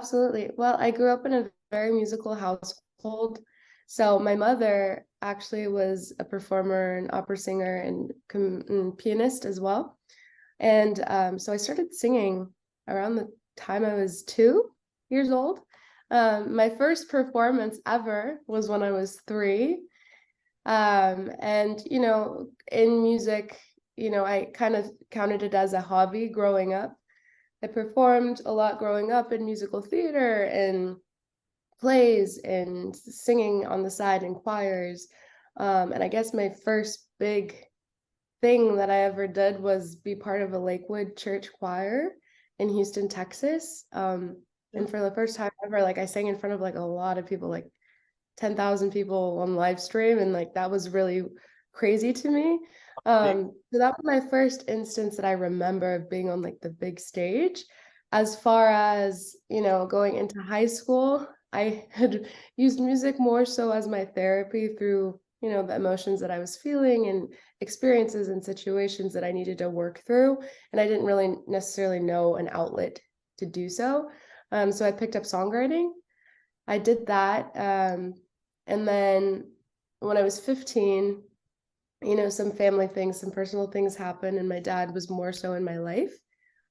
Absolutely. Well, I grew up in a very musical household. So my mother actually was a performer and opera singer and pianist as well. And so I started singing around the time I was 2 years old. My first performance ever was when I was 3. And, in music, I kind of counted it as a hobby growing up. I performed a lot growing up in musical theater and plays and singing on the side in choirs. And I guess my first big thing that I ever did was be part of a Lakewood church choir in Houston, Texas. And for the first time ever, like I sang in front of like a lot of people, like 10,000 people on live stream, and like that was really crazy to me. So that was my first instance that I remember of being on like the big stage. As far as, going into high school, I had used music more so as my therapy through, the emotions that I was feeling and experiences and situations that I needed to work through. And I didn't really necessarily know an outlet to do so. So I picked up songwriting. I did that. And then when I was 15, some family things, some personal things happened, and my dad was more so in my life.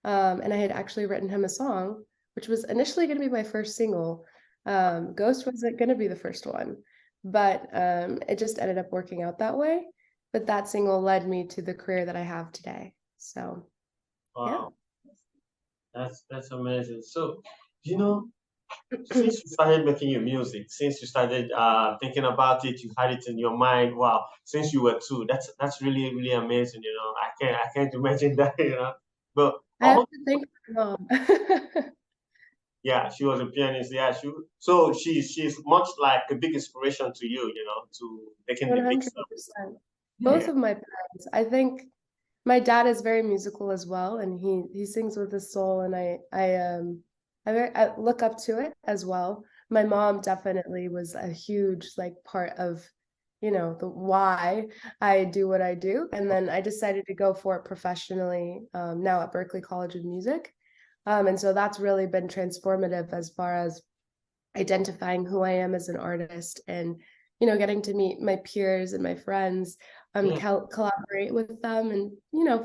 And I had actually written him a song, which was initially going to be my first single. Ghost wasn't going to be the first one, but it just ended up working out that way. But that single led me to the career that I have today. So, yeah. Wow, that's amazing. So, you know, since you started making your music, since you started thinking about it, you had it in your mind. Wow, since you were two, that's really really amazing. I can't imagine that. But I have all to thank my mom. yeah, she was a pianist. Yeah, so she's much like a big inspiration to you. To making the big stuff. 100%. Both Yeah, of my parents. I think my dad is very musical as well, and he sings with his soul, and I look up to it as well. My mom definitely was a huge like part of, the why I do what I do. And then I decided to go for it professionally, now at Berklee College of Music. And so that's really been transformative as far as identifying who I am as an artist and, getting to meet my peers and my friends, yeah, collaborate with them and,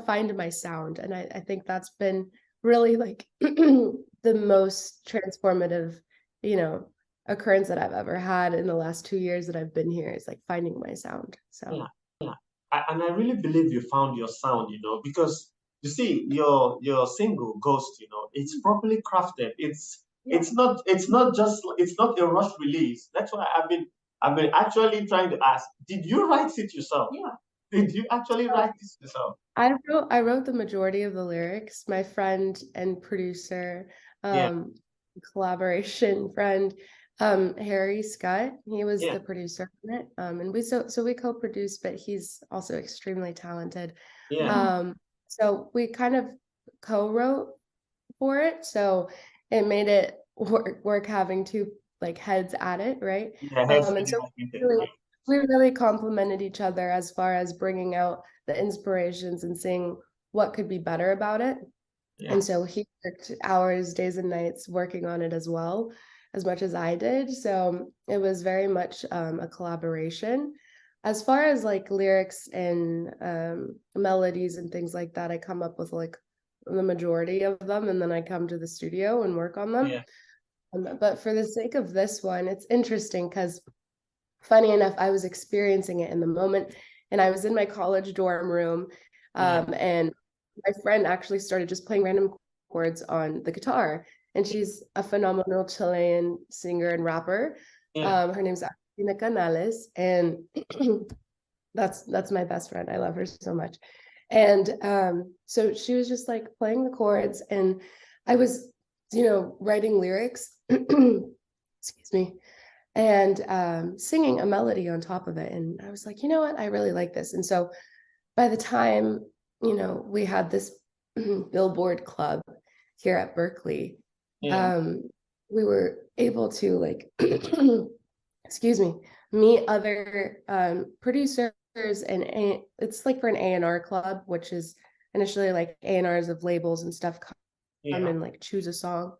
find my sound. And I think that's been really like the most transformative, you know, occurrence that I've ever had in the last 2 years that I've been here is like finding my sound. So yeah, yeah. And I really believe you found your sound. Because you see your single Ghost. It's properly crafted. It's not a rush release. That's why I've been actually trying to ask. Did you write it yourself? Yeah. Did you actually write this yourself? I wrote the majority of the lyrics. My friend and producer, Yeah, um, collaboration friend, Harry Scott, he was yeah, the producer on it. And we co-produced, but he's also extremely talented. yeah. So we kind of co-wrote for it. So it made it work having two like heads at it, right? Yeah, head And spinning so like it. really, we really complemented each other as far as bringing out the inspirations and seeing what could be better about it. Yeah, And so he worked hours, days and nights working on it as well, as much as I did. So it was very much a collaboration. As far as like lyrics and melodies and things like that, I come up with like the majority of them, and then I come to the studio and work on them. yeah, But for the sake of this one, it's interesting because funny enough, I was experiencing it in the moment, and I was in my college dorm room, yeah, and my friend actually started just playing random chords on the guitar, and she's a phenomenal Chilean singer and rapper. yeah, Her name's Agustina Canales, and that's my best friend. I love her so much. And so she was just like playing the chords, and I was, writing lyrics, excuse me, and singing a melody on top of it. And I was like, you know what? I really like this. And so by the time, we had this Billboard club here at Berkeley, yeah, um, we were able to like, excuse me, meet other producers and it's like for an A&R club, which is initially like A&Rs of labels and stuff come yeah, and like choose a song.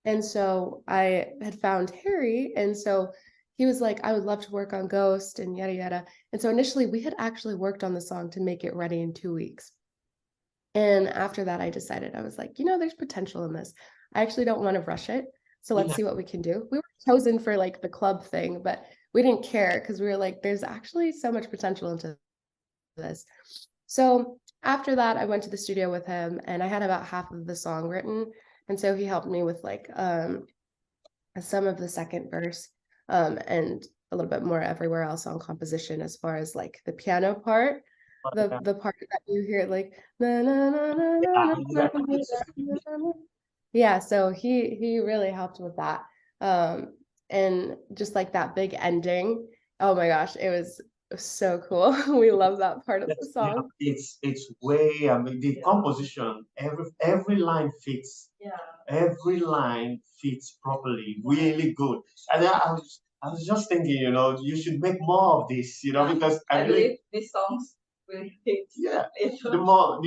And so I had found Harry, and so he was like, I would love to work on Ghost and yada yada. And so initially we had actually worked on the song to make it ready in 2 weeks. And after that, I decided, I was like, there's potential in this. I actually don't want to rush it. So let's Yeah. see what we can do. We were chosen for like the club thing, but we didn't care because we were like, there's actually so much potential into this. So after that, I went to the studio with him and I had about half of the song written. And so he helped me with like some of the second verse and a little bit more everywhere else on composition as far as like the piano part. The part that you hear like na, na, na, na, na, na, na, na. Yeah, so he really helped with that. And just like that big ending. Oh my gosh, it was so cool. We love that part of the Yeah, song. it's way. I mean, the composition, every line fits. Yeah. Every line fits properly, really good. And I was just thinking, you should make more of this, because I believe these songs will hit. yeah, the more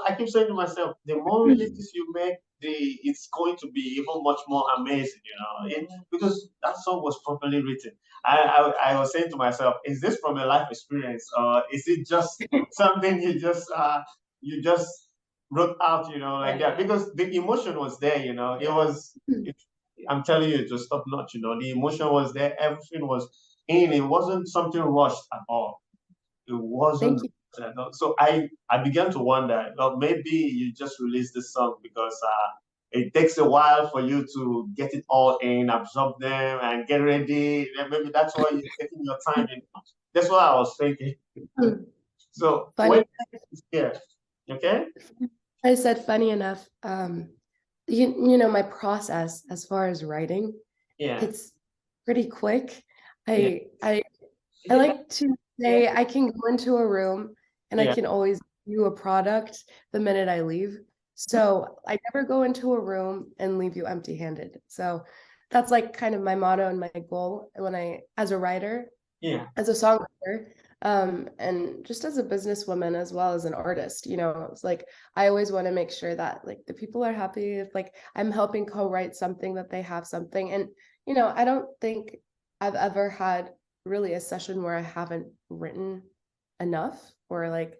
I keep saying to myself, the more releases you make, it's going to be even much more amazing, because that song was properly written. I was saying to myself, is this from a life experience, or is it just something you just wrote out, like that? Because the emotion was there, it was. I'm telling you, it was top notch. The emotion was there, everything was in. It wasn't something rushed at all. It Thank wasn't. you. So I began to wonder, well, maybe you just released this song because it takes a while for you to get it all in, absorb them, and get ready. And maybe that's why you're taking your time. That's what I was thinking. So Funny, when yeah, okay, I said funny enough. My process as far as writing, yeah, it's pretty quick. yeah, I like to say I can go into a room and I yeah. can always view a product the minute I leave. So I never go into a room and leave you empty-handed. So that's like kind of my motto and my goal as a writer, Yeah, as a songwriter, and just as a businesswoman as well as an artist. It's like I always want to make sure that like the people are happy if like I'm helping co-write something, that they have something. And I don't think I've ever had really a session where I haven't written enough, or like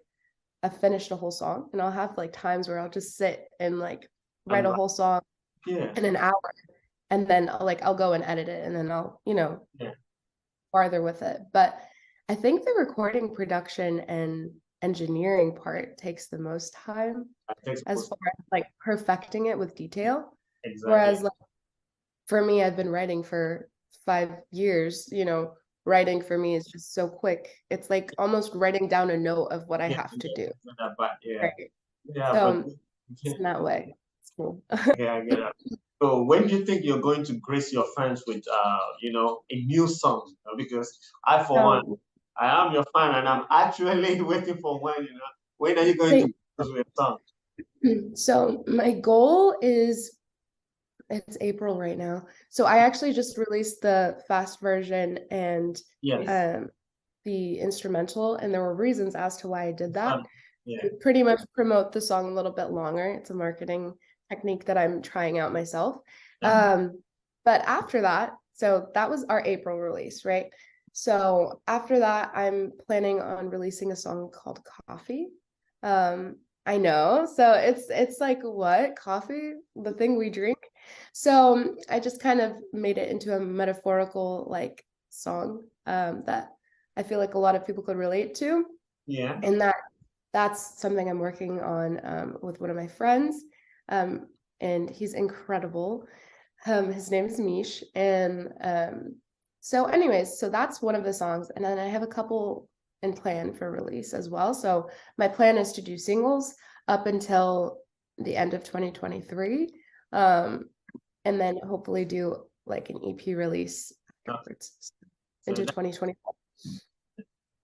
I've finished a whole song. And I'll have like times where I'll just sit and like write and a whole song yeah, in an hour, and then I'll go and edit it, and then I'll yeah. farther with it. But I think the recording, production, and engineering part takes the most time That takes as far as like perfecting it with detail. exactly. Whereas like for me, I've been writing for 5 years, writing for me is just so quick. It's like almost writing down a note of what I Yeah, have to do. not that bad. Yeah, Right. yeah, So but it's in that way. It's cool. yeah, I get it. So when do you think you're going to grace your fans with a new song? Because I, for one, So, I am your fan and I'm actually waiting for when. When are you going to grace with a song? so my goal is, it's April right now. So I actually just released the fast version and Yes. the instrumental, and there were reasons as to why I did that. Yeah. To pretty much promote the song a little bit longer. It's a marketing technique that I'm trying out myself. But after that, so that was our April release, right? So after that, I'm planning on releasing a song called Coffee. I know. So it's like, what? Coffee? The thing we drink? So I just kind of made it into a metaphorical like song that I feel like a lot of people could relate to. Yeah. And that's something I'm working on with one of my friends. And he's incredible. His name is Mish. And so anyways, so that's one of the songs. And then I have a couple in plan for release as well. So my plan is to do singles up until the end of 2023. And then hopefully do like an EP release afterwards into 2024.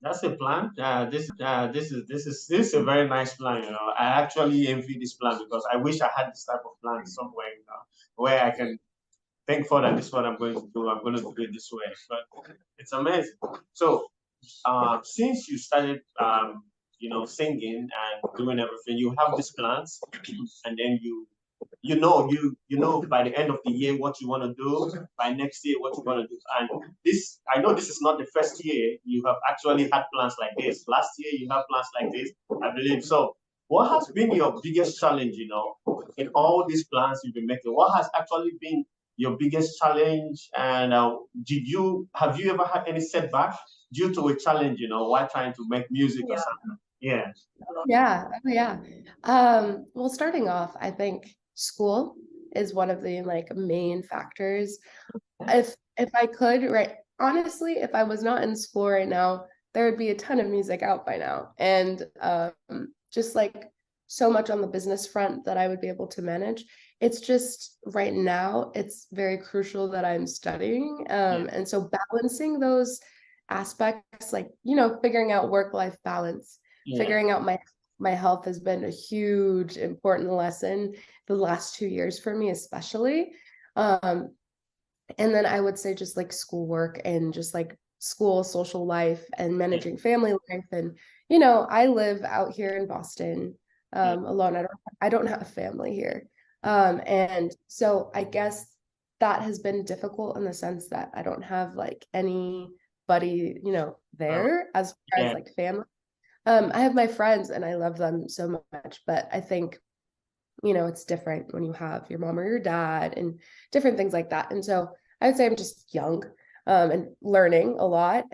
That's a plan. This is a very nice plan. I actually envy this plan because I wish I had this type of plan somewhere. Where I can think for that. This is what I'm going to do. I'm going to do it this way. But it's amazing. So, since you started, singing and doing everything, you have these plans, and then you know by the end of the year what you want to do, by next year what you want to do. And this, I know this is not the first year you have actually had plans like this. Last year you have plans like this, I believe. So what has been your biggest challenge, in all these plans you've been making? What has actually been your biggest challenge? And have you ever had any setback due to a challenge, while trying to make music or something? Yeah. Yeah, oh yeah. Well, starting off, I think school is one of the like main factors. If I could, right, honestly, if I was not in school right now, there would be a ton of music out by now. And just like so much on the business front that I would be able to manage. It's just right now, it's very crucial that I'm studying. And so balancing those aspects, like, figuring out work-life balance, figuring out my health has been a huge important lesson the last 2 years for me, especially. And then I would say just like schoolwork and just like school, social life, and managing family life. And, I live out here in Boston, alone. I don't have a family here. And so I guess that has been difficult in the sense that I don't have like anybody, there as far as like family. I have my friends and I love them so much, but I think, it's different when you have your mom or your dad and different things like that. And so I would say I'm just young, and learning a lot.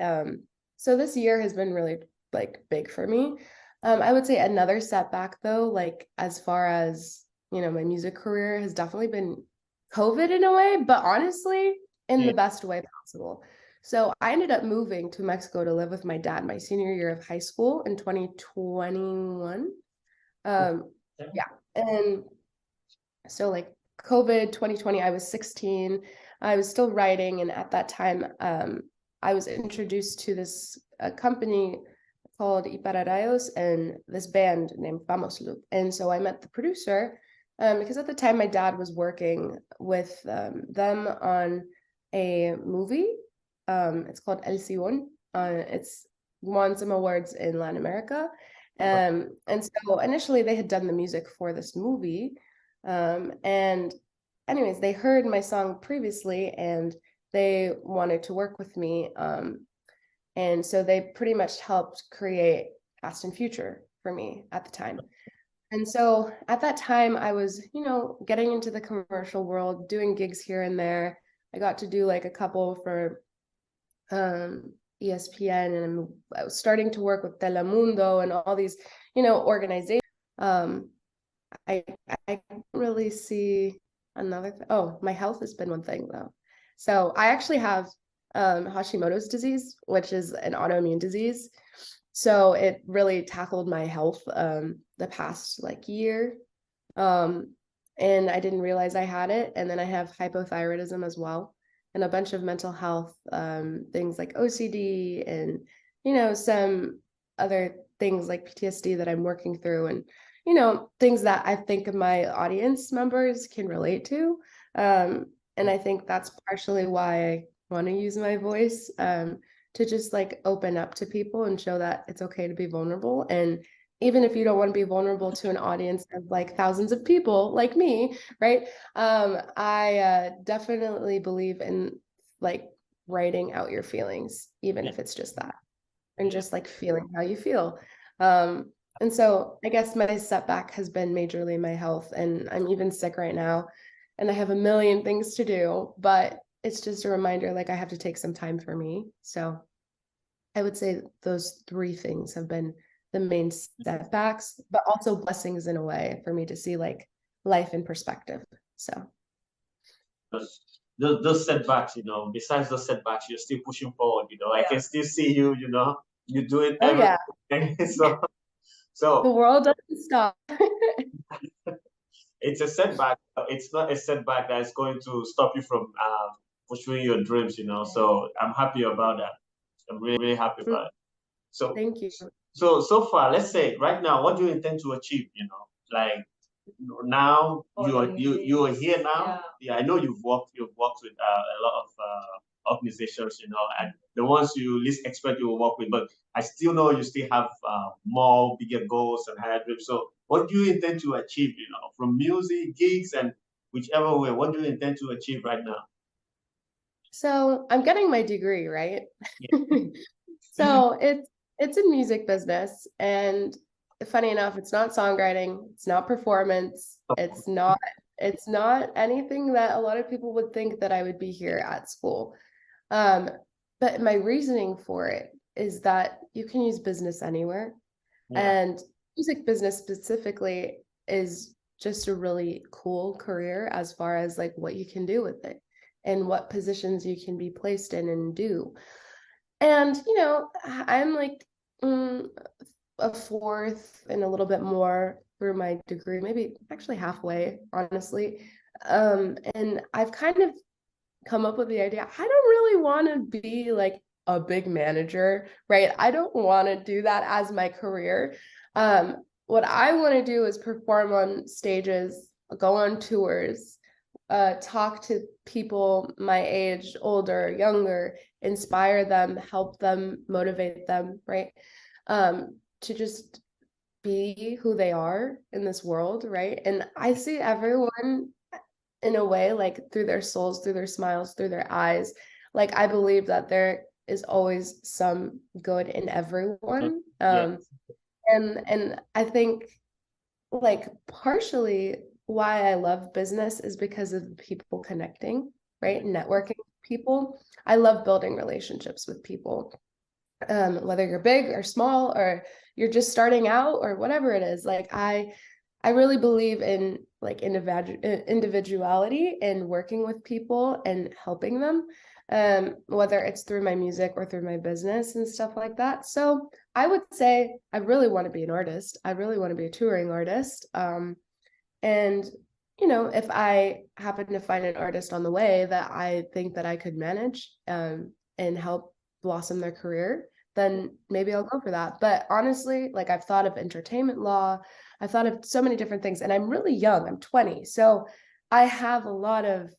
So this year has been really like big for me. I would say another setback though, like as far as, my music career has definitely been COVID in a way, but honestly, in the best way possible. So I ended up moving to Mexico to live with my dad my senior year of high school in 2021. Yeah. And so like COVID 2020, I was 16. I was still writing. And at that time, I was introduced to this company called Ipararayos and this band named Vamos Loop. And so I met the producer because at the time my dad was working with them on a movie. It's called El Sion. It's won some awards in Latin America. And so initially they had done the music for this movie. And anyways, they heard my song previously and they wanted to work with me. And so they pretty much helped create Fast and Future for me at the time. And so at that time, I was, getting into the commercial world, doing gigs here and there. I got to do like a couple for ESPN, and I was starting to work with Telemundo and all these, organizations. I don't really see another oh, my health has been one thing though. So I actually have Hashimoto's disease, which is an autoimmune disease. So it really tackled my health the past like year. And I didn't realize I had it. And then I have hypothyroidism as well, and a bunch of mental health things like OCD and, some other things like PTSD that I'm working through, and, things that I think my audience members can relate to. And I think that's partially why I want to use my voice to just like open up to people and show that it's okay to be vulnerable. And even if you don't want to be vulnerable to an audience of like thousands of people like me, right? I definitely believe in like writing out your feelings, even if it's just that, and just like feeling how you feel. And so I guess my setback has been majorly my health, and I'm even sick right now, and I have a million things to do, but it's just a reminder, like I have to take some time for me. So I would say those three things have been the main setbacks, but also blessings in a way for me to see like life in perspective. So those setbacks, besides those setbacks, you're still pushing forward, I can still see you, you're doing everything. So the world doesn't stop. It's a setback, but it's not a setback that is going to stop you from pursuing your dreams, So I'm happy about that. I'm really, really happy about it. So thank you. So far, let's say right now, what do you intend to achieve? Like now you are here now. Yeah, I know you've worked with a lot of organizations, and the ones you least expect you will work with, but I still know you still have more bigger goals and higher dreams. So what do you intend to achieve, from music, gigs, and whichever way, what do you intend to achieve right now? So I'm getting my degree, right? Yeah. So it's in music business, and funny enough, it's not songwriting, it's not performance, it's not anything that a lot of people would think that I would be here at school. Um, but my reasoning for it is that you can use business anywhere, Yeah. and music business specifically is just a really cool career as far as like what you can do with it and what positions you can be placed in and do. And, I'm like a fourth and a little bit more through my degree, maybe actually halfway, honestly. And I've kind of come up with the idea, I don't really want to be like a big manager, right? I don't want to do that as my career. What I want to do is perform on stages, go on tours, talk to people my age, older, younger, inspire them, help them, motivate them, right? To just be who they are in this world, right? And I see everyone in a way, like through their souls, through their smiles, through their eyes. Like I believe that there is always some good in everyone. Yeah. And I think like partially why I love business is because of the people connecting, right? Networking with people. I love building relationships with people. Whether you're big or small or you're just starting out or whatever it is, like I really believe in like individuality and working with people and helping them, whether it's through my music or through my business and stuff like that. So I would say I really want to be an artist. I really want to be a touring artist. And if I happen to find an artist on the way that I think that I could manage, and help blossom their career, then maybe I'll go for that. But honestly, like I've thought of entertainment law, I've thought of so many different things, and I'm really young. I'm 20. So I have a lot of,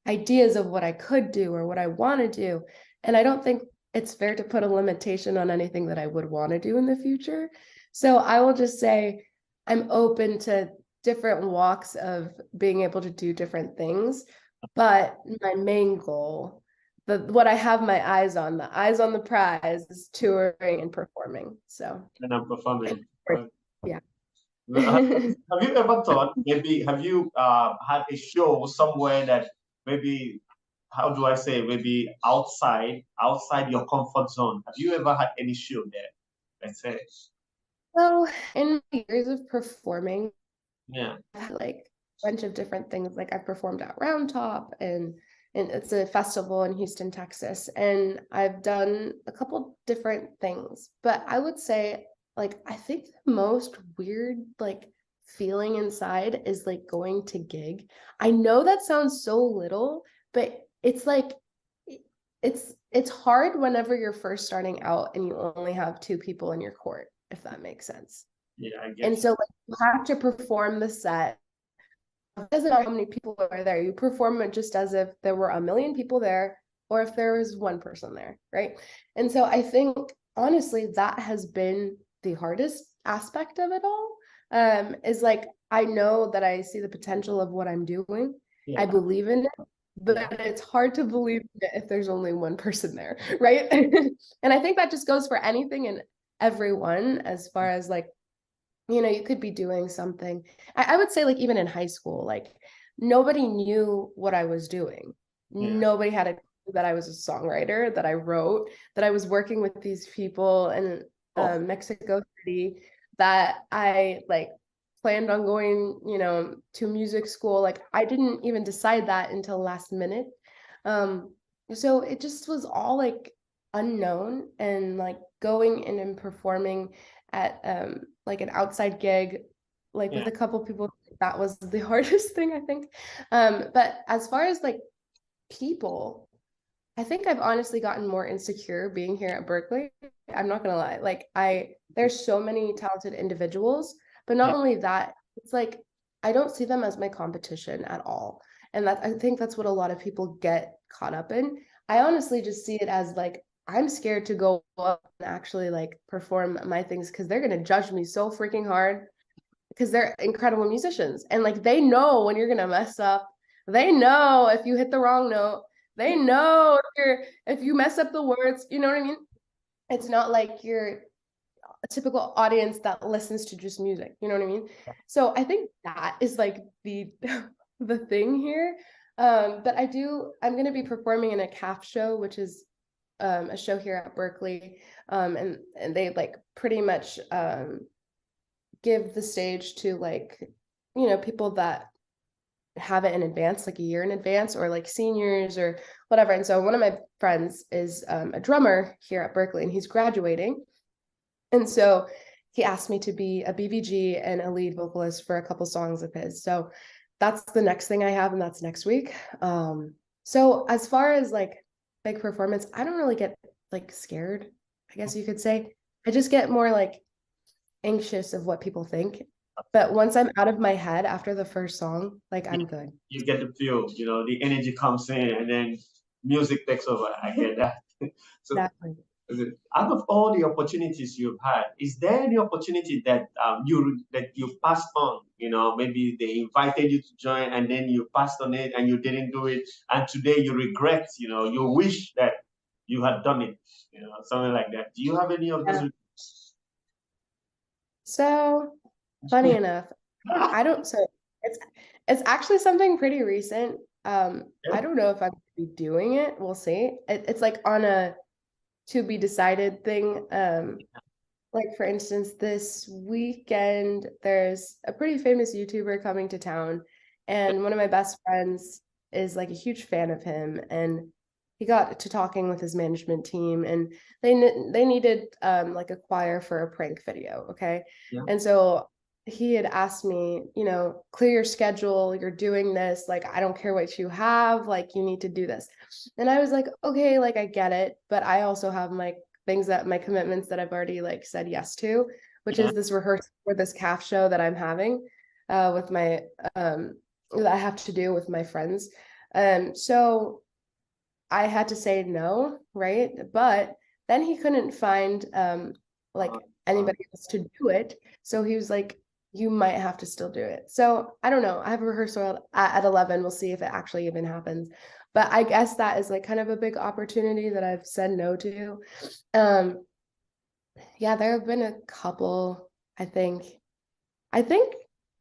ideas of what I could do or what I want to do. And I don't think it's fair to put a limitation on anything that I would want to do in the future. So I will just say I'm open to different walks of being able to do different things. But my main goal, what I have my eyes on, the eyes on the prize, is touring and performing. So, And I'm performing. yeah. Have you ever thought, maybe, have you had a show somewhere that maybe, how do I say, maybe outside your comfort zone? Have you ever had any show there? Let's say. So, in my years of performing, Yeah. I've had like a bunch of different things. Like I've performed at Round Top, and it's a festival in Houston, Texas, and I've done a couple different things. But I would say, like, I think the most weird like feeling inside is like going to gig. I know that sounds so little, but it's like it's hard whenever you're first starting out and you only have two people in your court, if that makes sense. Yeah, I And get so like you have to perform the set. It doesn't matter how many people are there. You perform it just as if there were a million people there or if there was one person there, right? And so I think honestly that has been the hardest aspect of it all. Is like I know that I see the potential of what I'm doing. Yeah. I believe in it, but Yeah. it's hard to believe it if there's only one person there, right? And I think that just goes for anything and everyone as far as like you could be doing something. I would say, like, even in high school, like, nobody knew what I was doing. Yeah. Nobody had a clue that I was a songwriter, that I wrote, that I was working with these people in Oh. Mexico City, that I like planned on going, to music school. Like, I didn't even decide that until last minute. Um, so it just was all like unknown, and like going in and performing at like an outside gig, like with Yeah. a couple people, that was the hardest thing, I think. But as far as like people, I think I've honestly gotten more insecure being here at Berkeley. I'm not gonna lie. Like there's so many talented individuals, but not Yeah. only that, it's like I don't see them as my competition at all. And that I think that's what a lot of people get caught up in. I honestly just see it as like I'm scared to go up and actually like perform my things because they're gonna judge me so freaking hard. because they're incredible musicians, and like they know when you're gonna mess up. They know if you hit the wrong note. They know if you mess up the words. You know what I mean? It's not like you're a typical audience that listens to just music. You know what I mean? So I think that is like the the thing here. But I'm going to be performing in a CAF show, which is a show here at Berkeley. And they like pretty much give the stage to like, people that have it in advance, like a year in advance, or like seniors or whatever. And so one of my friends is a drummer here at Berkeley, and he's graduating. And so he asked me to be a BVG and a lead vocalist for a couple songs of his. So that's the next thing I have, and that's next week. So as far as like big performance, I don't really get like scared, I guess you could say. I just get more like anxious of what people think. But once I'm out of my head after the first song, like I'm good. You get the feel, the energy comes in, and then music takes over. I get that. So Exactly. out of all the opportunities you've had, is there any opportunity that you passed on? Maybe they invited you to join, and then you passed on it, and you didn't do it, and today you regret. You wish that you had done it. Something like that. Do you have any of those? Yeah. So funny enough, I don't. So it's actually something pretty recent. I don't know if I'm gonna be doing it. We'll see. It's like on a to be decided thing. Like for instance, this weekend there's a pretty famous YouTuber coming to town, and one of my best friends is like a huge fan of him, and he got to talking with his management team, and they needed like a choir for a prank video, okay? Yeah. And so he had asked me, clear your schedule, you're doing this, like I don't care what you have, like you need to do this. And I was like, okay, like I get it, but I also have my my commitments that I've already like said yes to, which is this rehearsal for this CAF show that I'm having with my that I have to do with my friends. So I had to say no, right? But then he couldn't find like anybody else to do it. So he was like, you might have to still do it. So I don't know. I have a rehearsal at 11. We'll see if it actually even happens. But I guess that is like kind of a big opportunity that I've said no to. Yeah, there have been a couple, I think. I think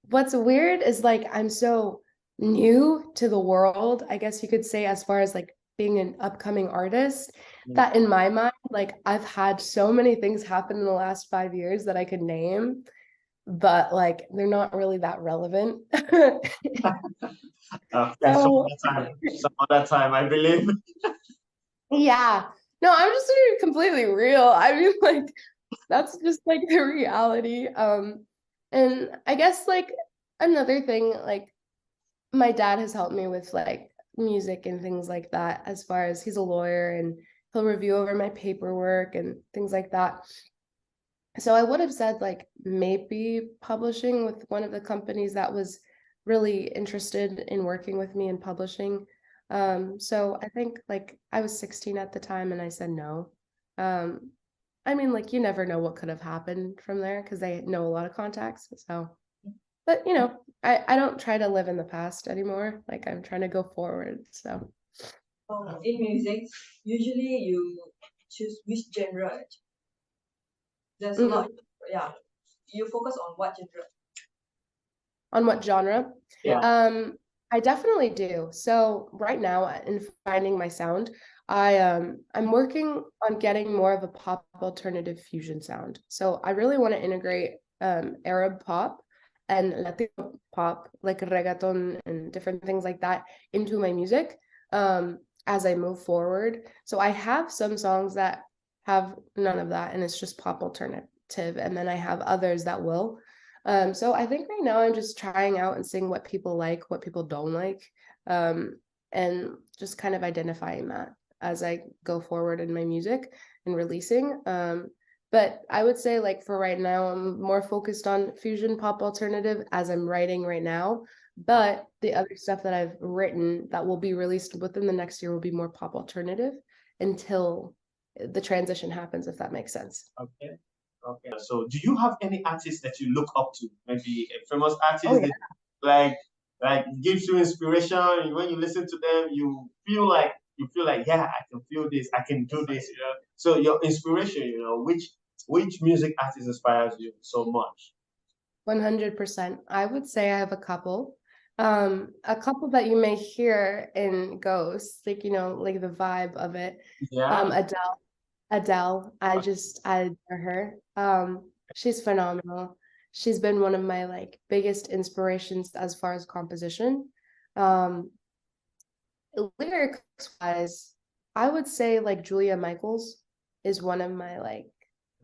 what's weird is like I'm so new to the world, I guess you could say, as far as like being an upcoming artist, that in my mind, like I've had so many things happen in the last 5 years that I could name, but like they're not really that relevant. So Some other time, I believe. yeah, no, I'm just being completely real. I mean, like that's just like the reality. And I guess like another thing, like my dad has helped me with like music and things like that, as far as he's a lawyer and he'll review over my paperwork and things like that. So I would have said like maybe publishing with one of the companies that was really interested in working with me in publishing. So I think like I was 16 at the time and I said no. I mean, like you never know what could have happened from there because they know a lot of contacts. So, but I don't try to live in the past anymore. Like I'm trying to go forward. So In music, usually you choose which genre. There's a lot. Yeah. You focus on what genre? On what genre? Yeah. I definitely do. So right now in finding my sound, I'm working on getting more of a pop alternative fusion sound. So I really want to integrate Arab pop and Latino pop, like reggaeton and different things like that, into my music as I move forward. So I have some songs that have none of that, and it's just pop alternative, and then I have others that will. So I think right now I'm just trying out and seeing what people like, what people don't like, and just kind of identifying that as I go forward in my music and releasing. But I would say like for right now, I'm more focused on fusion pop alternative as I'm writing right now. But the other stuff that I've written that will be released within the next year will be more pop alternative until the transition happens, if that makes sense. Okay. Okay. So, do you have any artists that you look up to? Maybe a famous Oh artist yeah. that like gives you inspiration. When you listen to them, you feel like, yeah, I can feel this, I can do this. You know. So your inspiration, which music artist inspires you so much? 100%. I would say I have a couple. A couple that you may hear in Ghost, like like the vibe of it. Yeah. Adele. Adele, I adore her. She's phenomenal. She's been one of my like biggest inspirations as far as composition. Um, lyrics wise, I would say like Julia Michaels is one of my like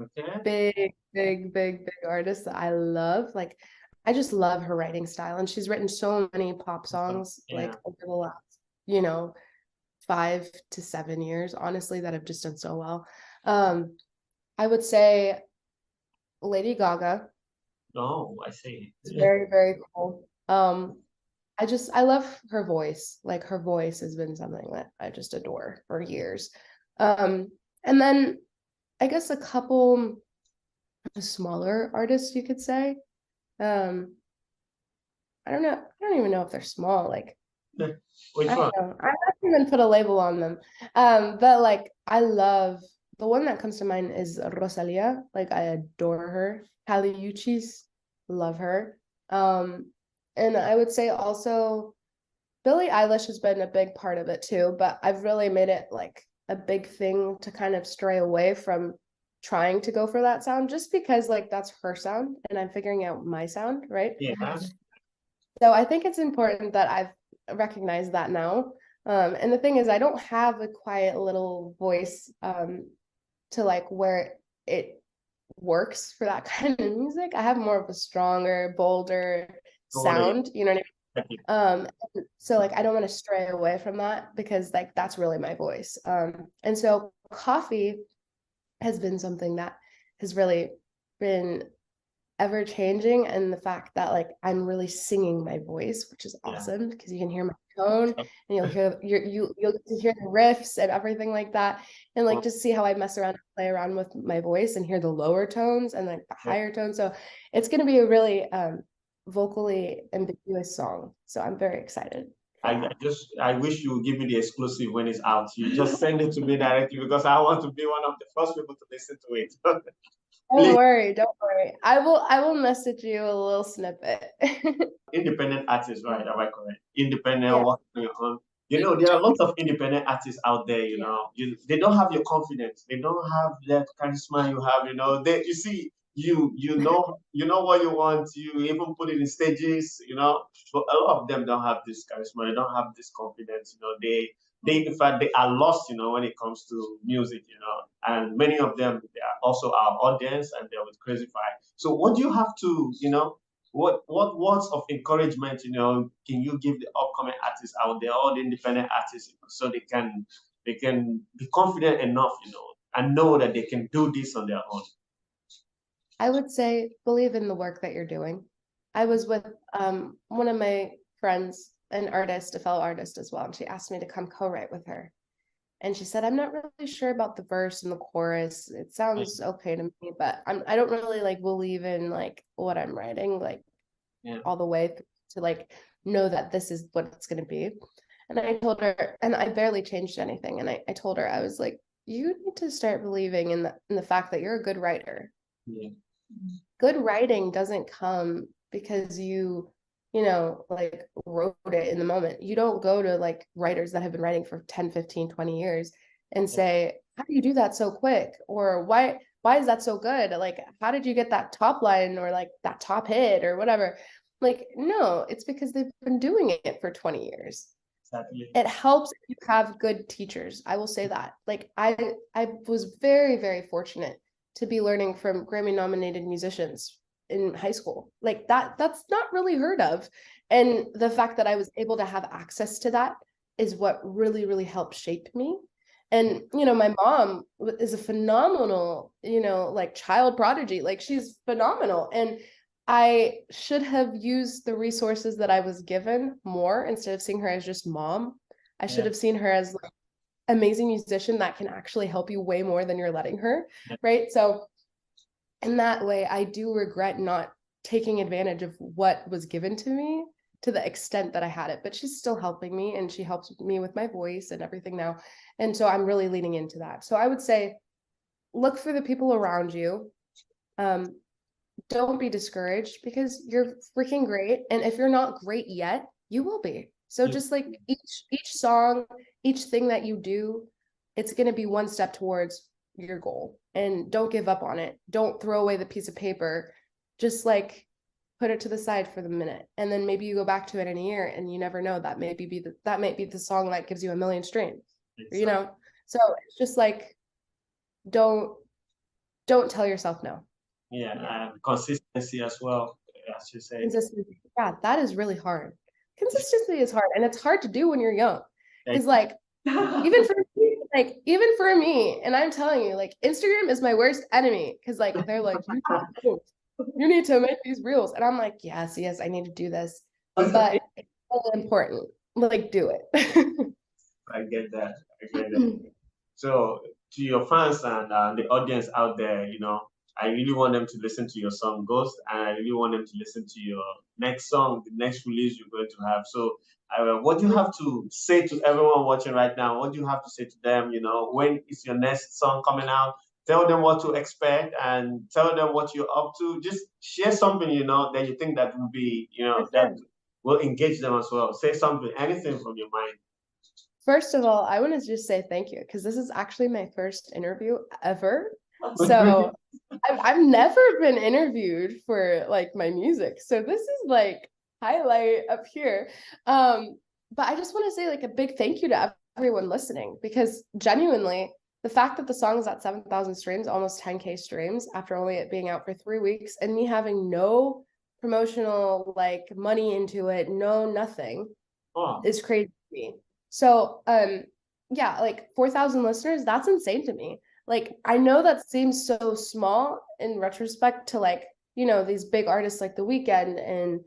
Okay. big artists that I love. Like I just love her writing style, and she's written so many pop songs Yeah. like over the last, 5 to 7 years, honestly, that have just done so well. I would say Lady Gaga. Oh, I see. It's very cool. I love her voice. Like her voice has been something that I just adore for years. And then I guess a couple smaller artists, you could say. Um, I don't know. I don't even know if they're small. Like Which I one? don't know. I haven't even put a label on them. But like I love the one that comes to mind is Rosalia. Like I adore her. Kali Uchis, love her. And I would say also Billie Eilish has been a big part of it too, but I've really made it like a big thing to kind of stray away from trying to go for that sound just because like that's her sound and I'm figuring out my sound, right? Yeah. So I think it's important that I've recognized that now. And the thing is, I don't have a quiet little voice to like where it works for that kind of music. I have more of a stronger, bolder Totally. sound, you know what I mean? So like I don't want to stray away from that because like that's really my voice. And so coffee has been something that has really been ever changing, and the fact that like I'm really singing my voice, which is Yeah. awesome because you can hear my tone and you'll get to hear the riffs and everything like that, and like just see how I mess around and play around with my voice and hear the lower tones and like the higher tones. So it's going to be a really vocally ambiguous song. So I'm very excited for that. I wish you would give me the exclusive when it's out. You just send it to me directly because I want to be one of the first people to listen to it. Don't Please. worry, don't worry. I will message you a little snippet. Independent artists, right? Am I correct? Independent, Yeah. what there are lots of independent artists out there, they don't have your confidence, they don't have that charisma you have, you see, you know what you want, you even put it in stages, but a lot of them don't have this charisma, they don't have this confidence, they in fact they are lost, when it comes to music, and many of them they are also our audience and they're with Krazyfi. So what do you have to, what words of encouragement can you give the upcoming artists out there, all the independent artists, so they can be confident enough, and know that they can do this on their own. I would say believe in the work that you're doing. I was with one of my friends, an artist, a fellow artist as well, and she asked me to come co-write with her. And she said, I'm not really sure about the verse and the chorus. It sounds okay to me, but I don't really like believe in like what I'm writing, like Yeah. all the way to like know that this is what it's gonna be. And I told her, and I barely changed anything. And I told her, I was like, you need to start believing in the fact that you're a good writer. Yeah. Good writing doesn't come because like wrote it in the moment. You don't go to like writers that have been writing for 10, 15, 20 years and say, how do you do that so quick? Or why is that so good? Like, how did you get that top line or like that top hit or whatever? Like, no, it's because they've been doing it for 20 years. Exactly. It helps if you have good teachers. I will say that. Like I was very fortunate to be learning from Grammy nominated musicians in high school. Like that's not really heard of. And the fact that I was able to have access to that is what really helped shape me. And my mom is a phenomenal, like child prodigy. Like she's phenomenal. And I should have used the resources that I was given more instead of seeing her as just mom. I should have seen her as like amazing musician that can actually help you way more than you're letting her, right? So in that way, I do regret not taking advantage of what was given to me to the extent that I had it. But she's still helping me, and she helps me with my voice and everything now. And so I'm really leaning into that. So I would say, look for the people around you. Don't be discouraged, because you're freaking great. And if you're not great yet, you will be. So just like each song, each thing that you do, it's going to be one step towards your goal. And don't give up on it. Don't throw away the piece of paper. Just like put it to the side for the minute, and then maybe you go back to it in a year, and you never know, that might be the song that gives you a million streams. You know, so it's just like, don't tell yourself no. Yeah, and consistency as well, as you say. Consistency, yeah, that is really hard. Consistency is hard, and it's hard to do when you're young, because like even for me, and I'm telling you, like, Instagram is my worst enemy, because like they're like, you need to make these reels, and I'm like, yes, I need to do this, but it's so important, like, do it. I get that. So to your fans and the audience out there, I really want them to listen to your song Ghost, and I really want them to listen to your next song, the next release you're going to have. So what do you have to say to everyone watching right now? What do you have to say to them? When is your next song coming out? Tell them what to expect, and tell them what you're up to. Just share something, that you think that will be, that will engage them as well. Say something, anything from your mind. First of all, I want to just say thank you, because this is actually my first interview ever. So I've never been interviewed for like my music. So this is like highlight up here. But I just want to say like a big thank you to everyone listening, because genuinely, the fact that the song is at 7,000 streams, almost 10K streams after only it being out for 3 weeks, and me having no promotional like money into it, no nothing, is crazy to me. So yeah, like 4,000 listeners, that's insane to me. Like, I know that seems so small in retrospect to like, these big artists like The Weeknd and,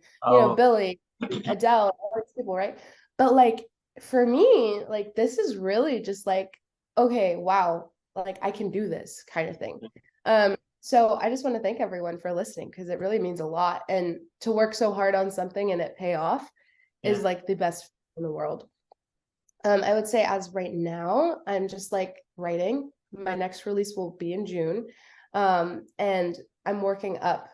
Billie, Adele, all these people, right? But like, for me, like, this is really just like, okay, wow, like I can do this kind of thing. So I just want to thank everyone for listening, because it really means a lot. And to work so hard on something and it pay off is like the best in the world. I would say as right now, I'm just like writing. My next release will be in June. And I'm working up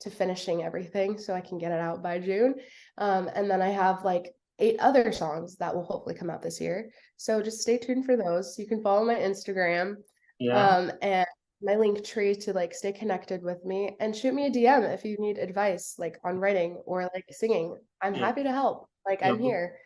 to finishing everything so I can get it out by June. And then I have like 8 other songs that will hopefully come out this year. So just stay tuned for those. You can follow my Instagram. And my link tree to like stay connected with me, and shoot me a DM if you need advice like on writing or like singing. I'm happy to help. Like, I'm here.